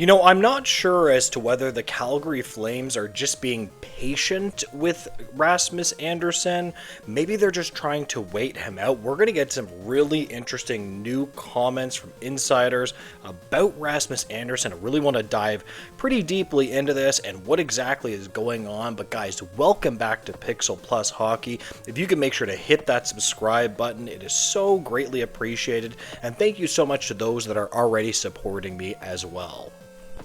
I'm not sure as to whether the Calgary Flames are just being patient with Rasmus Andersson. Maybe they're just trying to wait him out. We're going to get some really interesting new comments from insiders about Rasmus Andersson. I really want to dive pretty deeply into this and what exactly is going on. But guys, welcome back to Pixel Plus Hockey. If you can make sure to hit that subscribe button, it is so greatly appreciated. And thank you so much to those that are already supporting me as well.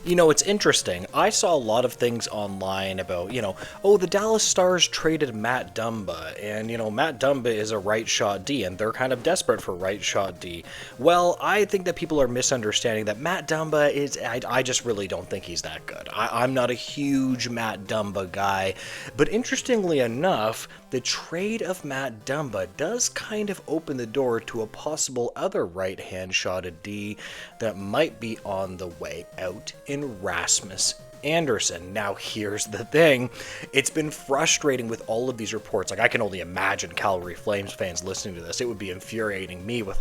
It's interesting. I saw a lot of things online about, the Dallas Stars traded Matt Dumba, and, Matt Dumba is a right shot D, and they're kind of desperate for right shot D. Well, I think that people are misunderstanding that Matt Dumba is, I just really don't think he's that good. I'm not a huge Matt Dumba guy, but interestingly enough, the trade of Matt Dumba does kind of open the door to a possible other right-hand shotted D that might be on the way out in Rasmus Andersson. Now, here's the thing. It's been frustrating with all of these reports. I can only imagine Calgary Flames fans listening to this. It would be infuriating me with,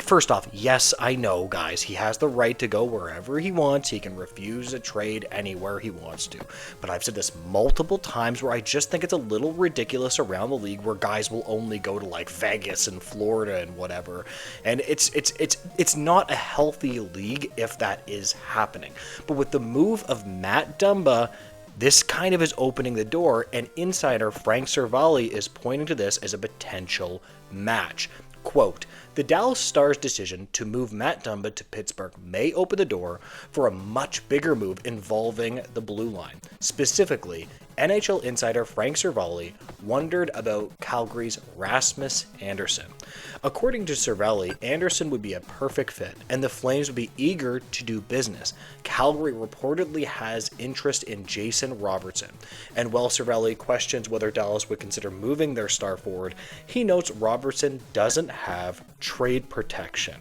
first off, yes, I know, guys, he has the right to go wherever he wants. He can refuse a trade anywhere he wants to. But I've said this multiple times where I just think it's a little ridiculous around the league where guys will only go to, Vegas and Florida and whatever. And it's not a healthy league if that is happening. But with the move of Matt Dumba, this kind of is opening the door, and insider Frank Cervalli is pointing to this as a potential match. Quote, the Dallas Stars' decision to move Matt Dumba to Pittsburgh may open the door for a much bigger move involving the blue line. Specifically, NHL insider Frank Cervalli wondered about Calgary's Rasmus Andersson. According to Cervalli, Andersson would be a perfect fit, and the Flames would be eager to do business. Calgary reportedly has interest in Jason Robertson, and while Cervalli questions whether Dallas would consider moving their star forward, he notes Robertson doesn't have trade protection.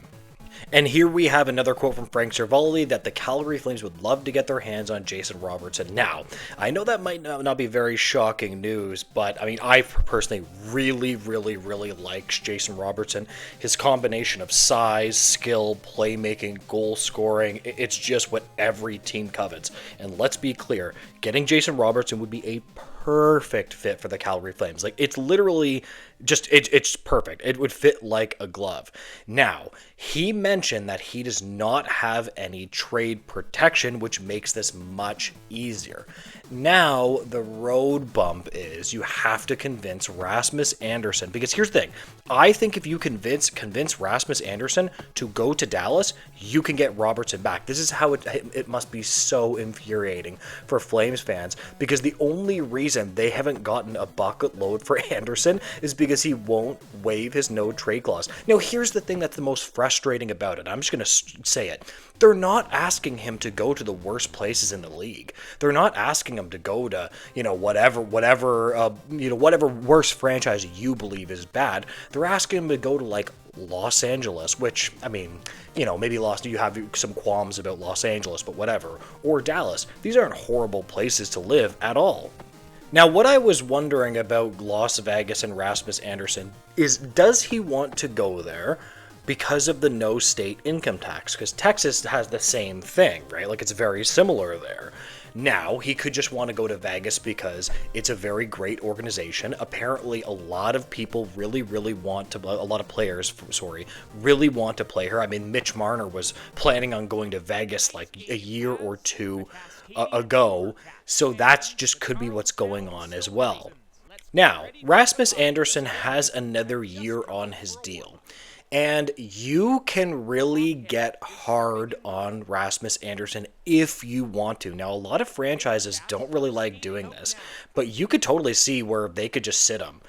And here we have another quote from Frank Cervalli that the Calgary Flames would love to get their hands on Jason Robertson. Now, I know that might not be very shocking news, but I personally really like Jason Robertson. His combination of size, skill, playmaking, goal scoring, it's just what every team covets. And let's be clear, getting Jason Robertson would be a perfect fit for the Calgary Flames. It's literally just, it's perfect. It would fit like a glove. Now, he mentioned that he does not have any trade protection, which makes this much easier. Now, the road bump is you have to convince Rasmus Andersson, because here's the thing. I think if you convince Rasmus Andersson to go to Dallas, you can get Robertson back. This is how it must be so infuriating for Flames fans, because the only reason they haven't gotten a bucket load for Andersson is because he won't waive his no trade clause. Now, here's the thing that's the most frustrating about it. I'm just going to say it. They're not asking him to go to the worst places in the league. They're not asking him to go to, whatever worst franchise you believe is bad. They're asking him to go to Los Angeles, which, maybe you have some qualms about Los Angeles, but whatever. Or Dallas. These aren't horrible places to live at all. Now, what I was wondering about Las Vegas and Rasmus Andersson is, does he want to go there because of the no state income tax? Because Texas has the same thing, right? It's very similar there. Now, he could just want to go to Vegas because it's a very great organization. Apparently, a lot of people really want to, a lot of players, really want to play her. Mitch Marner was planning on going to Vegas a year or two ago, so that's just could be what's going on as well. Now, Rasmus Andersson has another year on his deal. And you can really get hard on Rasmus Andersson if you want to. Now, a lot of franchises don't really like doing this, but you could totally see where they could just sit him.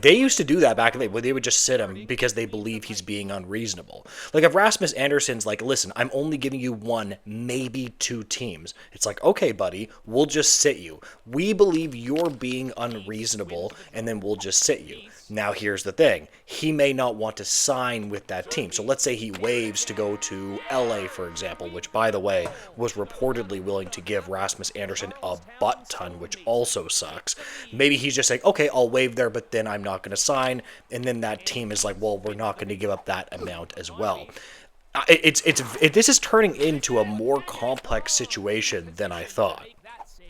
They used to do that back in the day, where they would just sit him because they believe he's being unreasonable. If Rasmus Andersson's listen, I'm only giving you one, maybe two teams. It's okay, buddy, we'll just sit you. We believe you're being unreasonable, and then we'll just sit you. Now, here's the thing. He may not want to sign with that team. So let's say he waives to go to LA, for example, which, by the way, was reportedly willing to give Rasmus Andersson a butt ton, which also sucks. Maybe he's just okay, I'll waive there, but then I'm not going to sign. And then that team is well, we're not going to give up that amount as well. This is turning into a more complex situation than I thought.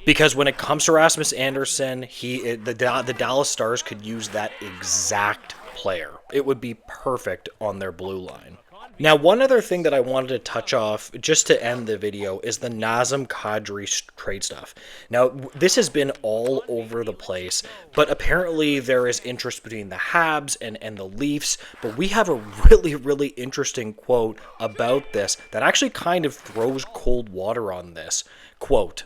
Because when it comes to Rasmus Andersson, the Dallas Stars could use that exact player. It would be perfect on their blue line. Now, one other thing that I wanted to touch off just to end the video is the Nazem Kadri trade stuff. Now, this has been all over the place, but apparently there is interest between the Habs and the Leafs. But we have a really, really interesting quote about this that actually kind of throws cold water on this. Quote,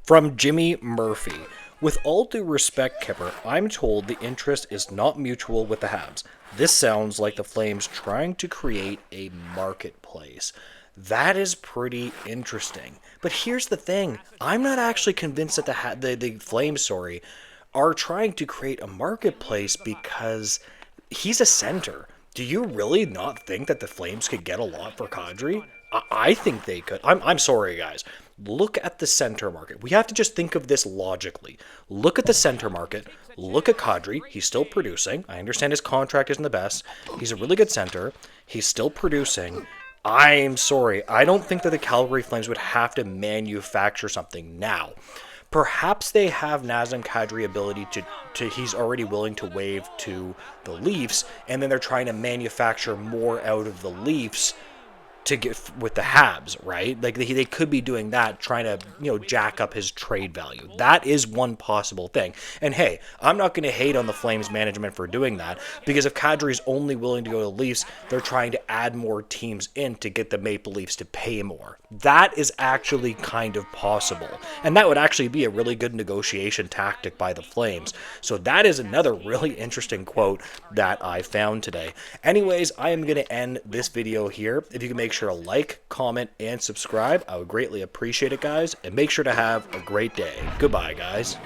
from Jimmy Murphy. With all due respect, Kipper, I'm told the interest is not mutual with the Habs. This sounds like the Flames trying to create a marketplace. That is pretty interesting. But here's the thing. I'm not actually convinced that the Flames, are trying to create a marketplace because he's a center. Do you really not think that the Flames could get a lot for Kadri? I think they could. I'm sorry, guys. Look at the center market. We have to just think of this logically. Look at the center market. Look at Kadri. He's still producing. I understand his contract isn't the best. He's a really good center. He's still producing. I'm sorry. I don't think that the Calgary Flames would have to manufacture something now. Perhaps they have Nazem Kadri ability to he's already willing to waive to the Leafs, and then they're trying to manufacture more out of the Leafs to get with the Habs, right? Like they could be doing that, trying to, jack up his trade value. That is one possible thing. And hey, I'm not going to hate on the Flames management for doing that, because if Kadri's only willing to go to the Leafs, they're trying to add more teams in to get the Maple Leafs to pay more. That is actually kind of possible. And that would actually be a really good negotiation tactic by the Flames. So that is another really interesting quote that I found today. Anyways, I am going to end this video here. If you can make sure to like, comment, and subscribe, I would greatly appreciate it, guys. And make sure to have a great day. Goodbye, guys.